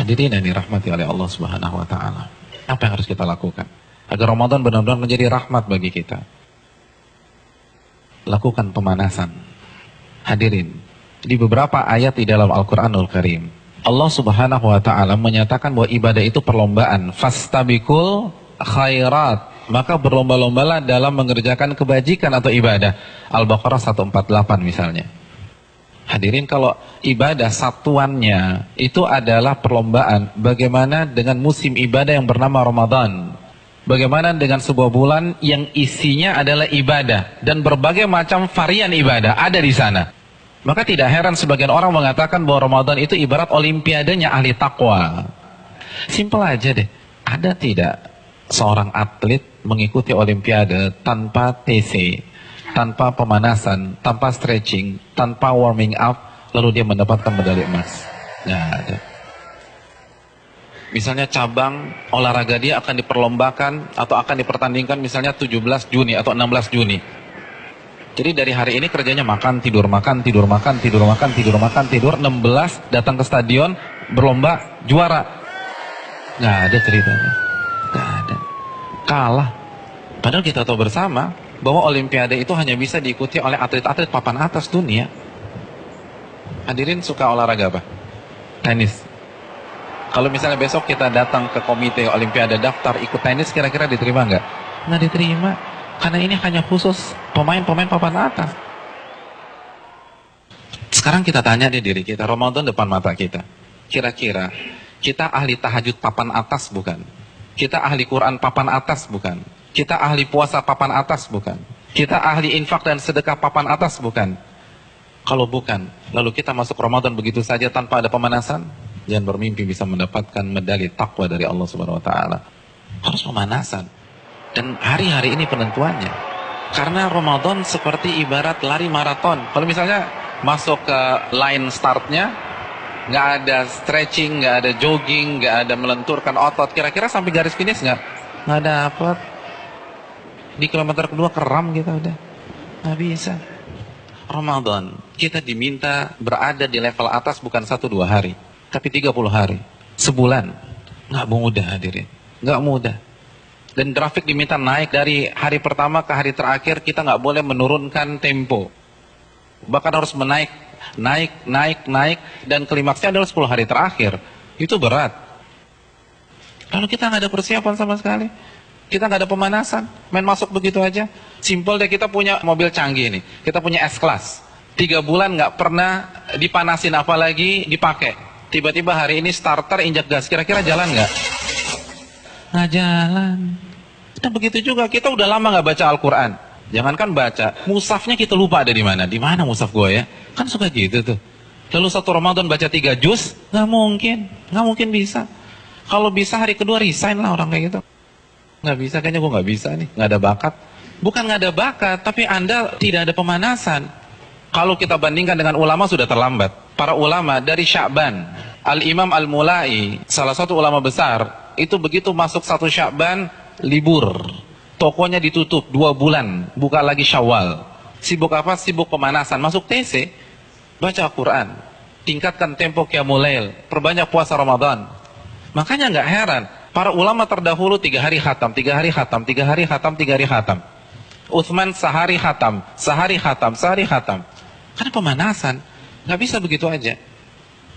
Hadirin yang dirahmati oleh Allah Subhanahu wa taala. Apa yang harus kita lakukan agar Ramadan benar-benar menjadi rahmat bagi kita? Lakukan pemanasan. Hadirin, di beberapa ayat di dalam Al-Qur'anul Karim, Allah Subhanahu wa taala menyatakan bahwa ibadah itu perlombaan. Fastabiqul khairat, maka berlomba-lombalah dalam mengerjakan kebajikan atau ibadah. Al-Baqarah 148 misalnya. Hadirin, kalau ibadah satuannya itu adalah perlombaan, bagaimana dengan musim ibadah yang bernama Ramadan? Bagaimana dengan sebuah bulan yang isinya adalah ibadah dan berbagai macam varian ibadah ada di sana? Maka tidak heran sebagian orang mengatakan bahwa Ramadan itu ibarat olimpiadenya ahli takwa. Simpel aja deh. Ada tidak seorang atlet mengikuti olimpiade tanpa TC, tanpa pemanasan, tanpa stretching, tanpa warming up, lalu dia mendapatkan medali emas? Nggak ada. Misalnya cabang olahraga dia akan diperlombakan atau akan dipertandingkan misalnya 17 Juni atau 16 Juni. Jadi dari hari ini kerjanya makan, tidur, makan, tidur, makan, tidur, makan, tidur, makan, tidur. 16 datang ke stadion, berlomba, juara. Nggak ada ceritanya. Nggak ada. Kalah. Padahal kita tahu bersama bahwa olimpiade itu hanya bisa diikuti oleh atlet-atlet papan atas dunia. Hadirin suka olahraga apa? Tenis. Kalau misalnya besok kita datang ke komite olimpiade daftar ikut tenis, kira-kira diterima nggak? Nggak diterima. Karena ini hanya khusus pemain-pemain papan atas. Sekarang kita tanya deh diri kita, Ramadan depan mata kita. Kira-kira kita ahli tahajud papan atas bukan? Kita ahli Quran papan atas bukan? Kita ahli puasa papan atas bukan? Kita ahli infak dan sedekah papan atas bukan? Kalau bukan, lalu kita masuk Ramadan begitu saja tanpa ada pemanasan? Jangan bermimpi bisa mendapatkan medali takwa dari Allah Subhanahu wa taala. Harus pemanasan. Dan hari-hari ini penentuannya. Karena Ramadan seperti ibarat lari maraton. Kalau misalnya masuk ke line startnya, nggak ada stretching, nggak ada jogging, nggak ada melenturkan otot, kira-kira sampai garis finish nggak dapat. Di kilometer kedua keram kita udah, nggak bisa. Ramadan kita diminta berada di level atas bukan 1-2 hari, tapi 30 hari, sebulan. Nggak mudah hadirin, nggak mudah. Dan grafik diminta naik dari hari pertama ke hari terakhir, kita nggak boleh menurunkan tempo. Bahkan harus naik, dan klimaksnya adalah 10 hari terakhir. Itu berat. Lalu kita nggak ada persiapan sama sekali. Kita nggak ada pemanasan, main masuk begitu aja. Simpel deh, kita punya mobil canggih nih, kita punya S-Class. 3 bulan nggak pernah dipanasin apalagi dipakai. Tiba-tiba hari ini starter injak gas, kira-kira jalan nggak? Nggak jalan. Dan begitu juga kita udah lama nggak baca Al-Quran. Jangankan baca, mushafnya kita lupa ada di mana. Di mana mushaf gue ya? Kan suka gitu tuh. Lalu satu Ramadan baca 3 juz, nggak mungkin bisa. Kalau bisa hari kedua resign lah orang kayak gitu. Nggak bisa, kayaknya gue nggak bisa nih, nggak ada bakat. Bukan nggak ada bakat, tapi Anda tidak ada pemanasan. Kalau kita bandingkan dengan ulama sudah terlambat. Para ulama dari Sya'ban, Al-Imam Al-Mulai, salah satu ulama besar, itu begitu masuk 1 Sya'ban, libur. Tokonya ditutup 2 bulan, buka lagi Syawal. Sibuk apa? Sibuk pemanasan. Masuk TC, baca Quran, tingkatkan tempo Qiyamul Lail, perbanyak puasa Ramadan. Makanya nggak heran, para ulama terdahulu 3 hari khatam, 3 hari khatam, 3 hari khatam, 3 hari khatam. Utsman sehari khatam, sehari khatam, sehari khatam. Karena pemanasan, nggak bisa begitu aja.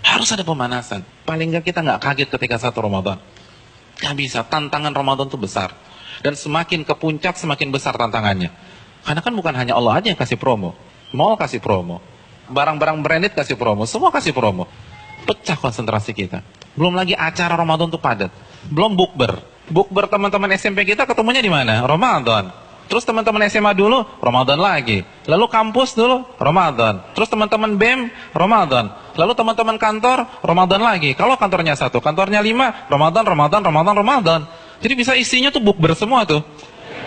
Harus ada pemanasan. Paling nggak kita nggak kaget ketika 1 Ramadan. Nggak bisa, tantangan Ramadan itu besar. Dan semakin ke puncak, semakin besar tantangannya. Karena kan bukan hanya Allah aja yang kasih promo. Mall kasih promo. Barang-barang branded kasih promo. Semua kasih promo. Pecah konsentrasi kita. Belum lagi acara Ramadan itu padat. Belum bukber. Bukber teman-teman SMP kita ketemunya di mana? Ramadan. Terus teman-teman SMA dulu, Ramadan lagi. Lalu kampus dulu, Ramadan. Terus teman-teman BEM, Ramadan. Lalu teman-teman kantor, Ramadan lagi. Kalau kantornya 1, kantornya 5, Ramadan. Jadi bisa isinya tuh bukber semua tuh.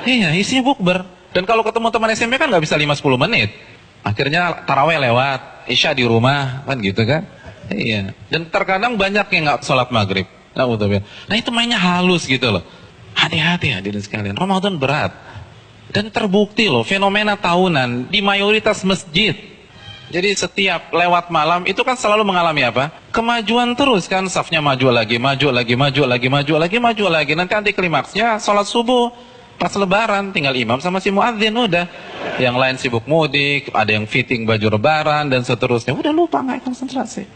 Iya, isinya bukber. Dan kalau ketemu teman SMP kan nggak bisa 5-10 menit. Akhirnya taraweh lewat, Isya di rumah, kan gitu kan. Iya. Dan terkadang banyak yang nggak sholat maghrib. Nah itu mainnya halus gitu loh. Hati-hati hadirin sekalian, Ramadan berat. Dan terbukti loh, fenomena tahunan di mayoritas masjid. Jadi setiap lewat malam itu kan selalu mengalami apa? Kemajuan terus kan, safnya maju lagi, maju lagi, maju lagi, maju lagi, maju lagi. Nanti anti klimaksnya sholat subuh pas lebaran, tinggal imam sama si muadzin udah. Yang lain sibuk mudik, ada yang fitting baju lebaran dan seterusnya. Udah lupa, nggak konsentrasi.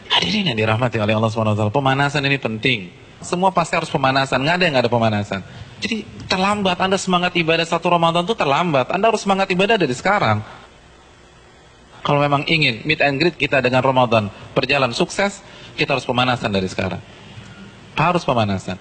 Hadirin yang dirahmati oleh Allah SWT, pemanasan ini penting. Semua pasti harus pemanasan, nggak ada yang nggak ada pemanasan. Jadi terlambat, Anda semangat ibadah satu Ramadan itu terlambat. Anda harus semangat ibadah dari sekarang. Kalau memang ingin meet and greet kita dengan Ramadan berjalan sukses, kita harus pemanasan dari sekarang. Harus pemanasan.